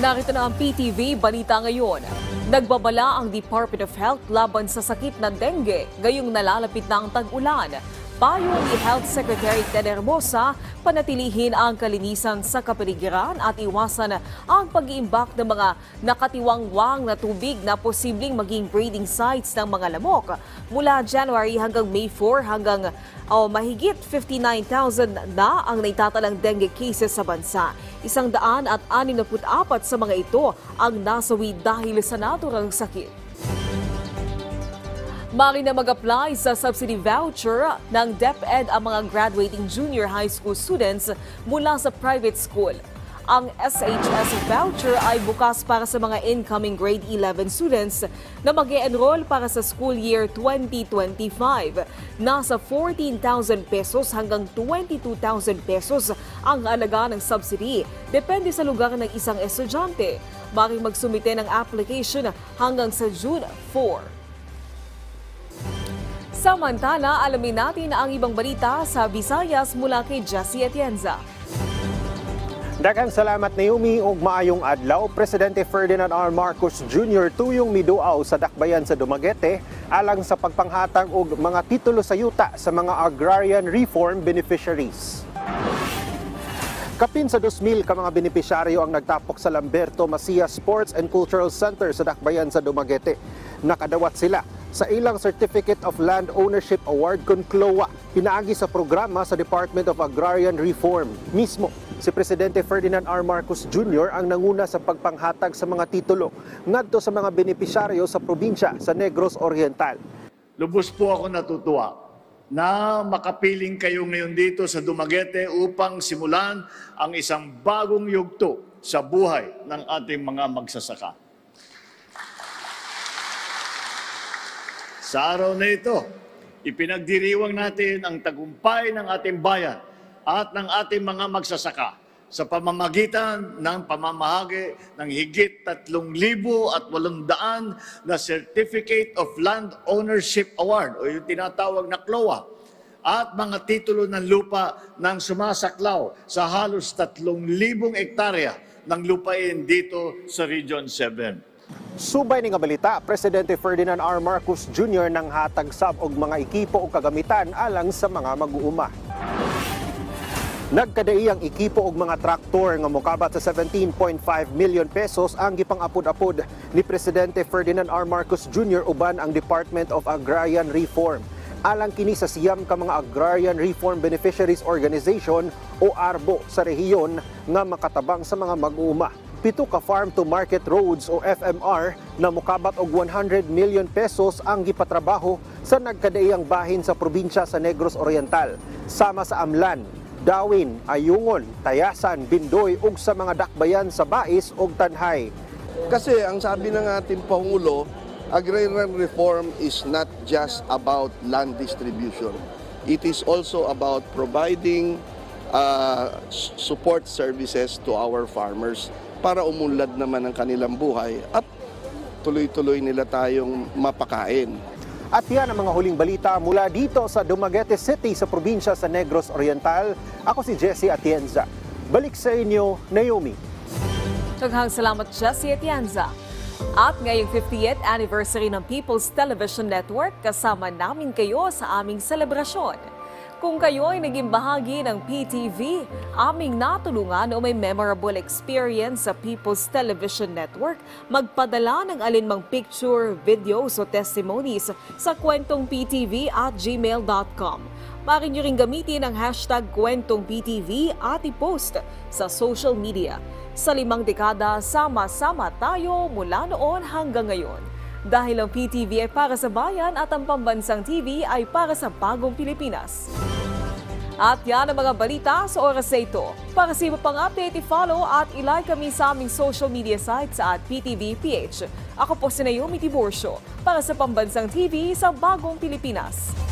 Narito na ang PTV Balita ngayon. Nagbabala ang Department of Health laban sa sakit na dengue, gayong nalalapit na ang tag-ulan. Payo ni Health Secretary Ted Hermosa, panatilihin ang kalinisan sa kapaligiran at iwasan ang pag-iimbak ng mga nakatiwangwang na tubig na posibleng maging breeding sites ng mga lamok. Mula January hanggang May 4 hanggang mahigit 59,000 na ang naitatalang dengue cases sa bansa. 164 sa mga ito ang nasawi dahil sa naturang sakit. Mari na mag-apply sa subsidy voucher ng DepEd ang mga graduating junior high school students mula sa private school. Ang SHS voucher ay bukas para sa mga incoming grade 11 students na mag-e-enroll para sa school year 2025. Nasa 14,000 pesos hanggang 22,000 pesos ang halaga ng subsidy. Depende sa lugar ng isang estudyante. Maring magsumite ng application hanggang sa June 4. Samantala, alamin natin ang ibang balita sa Visayas mula kay Jessie Atienza. Daghang salamat Naomi ug maayong adlaw. Presidente Ferdinand R. Marcos Jr. tuyong miduaw sa dakbayan sa Dumaguete alang sa pagpanghatag og mga titulo sa yuta sa mga agrarian reform beneficiaries. Kapin sa 2,000 ka mga benepisyaryo ang nagtapok sa Lamberto Macia Sports and Cultural Center sa dakbayan sa Dumaguete. Nakadawat sila sa ilang Certificate of Land Ownership Award Concloa, pinaagi sa programa sa Department of Agrarian Reform. Mismo, si Presidente Ferdinand R. Marcos Jr. ang nanguna sa pagpanghatag sa mga titulo ngadto sa mga benepisyaryo sa probinsya sa Negros Oriental. Lubos po ako natutuwa na makapiling kayo ngayon dito sa Dumaguete upang simulan ang isang bagong yugto sa buhay ng ating mga magsasaka. Sa araw na ito, ipinagdiriwang natin ang tagumpay ng ating bayan at ng ating mga magsasaka sa pamamagitan ng pamamahagi ng higit 3,800 na Certificate of Land Ownership Award o yung tinatawag na CLOA at mga titulo ng lupa ng sumasaklaw sa halos 3,000 hektarya ng lupain dito sa Region 7. Subay ni nga balita, Presidente Ferdinand R. Marcos Jr. nang hatag sab og mga ekipo o kagamitan alang sa mga mag-uuma. Nagkadai ang ekipo og mga traktor nga mokabat sa 17.5 million pesos ang gipang-apod-apod ni Presidente Ferdinand R. Marcos Jr. uban ang Department of Agrarian Reform. Alang kini sa siyam ka mga Agrarian Reform Beneficiaries Organization o ARBO sa rehiyon nga makatabang sa mga mag-uuma. 7 ka Farm to Market Roads o FMR na mokabat og 100 million pesos ang gipatrabaho sa nagkadaiyang bahin sa probinsya sa Negros Oriental. Sama sa Amlan, Dawin, Ayungon, Tayasan, Bindoy ug sa mga dakbayan sa Bais ug Tanhay. Kasi ang sabi ng ating Pangulo, agrarian reform is not just about land distribution. It is also about providing support services to our farmers para umunlad naman ang kanilang buhay at tuloy-tuloy nila tayong mapakain. At yan ang mga huling balita mula dito sa Dumaguete City sa probinsya sa Negros Oriental. Ako si Jessie Atienza. Balik sa inyo, Naomi. Daghang salamat, Jessie Atienza. At ngayong 50th anniversary ng People's Television Network, kasama namin kayo sa aming selebrasyon. Kung kayo ay naging bahagi ng PTV, aming natulungan o may memorable experience sa People's Television Network, magpadala ng alinmang picture, videos o testimonies sa kwentongptv@gmail.com. Maaari nyo rin gamitin ang hashtag kwentongptv at i-post sa social media. Sa 5 dekada, sama-sama tayo mula noon hanggang ngayon. Dahil ang PTV ay para sa bayan at ang Pambansang TV ay para sa bagong Pilipinas. At yan ang mga balita sa oras na ito. Para sa iba pang update, i-follow at i-like kami sa aming social media sites at PTV PH. Ako po si Naomi Tiburcio para sa Pambansang TV sa bagong Pilipinas.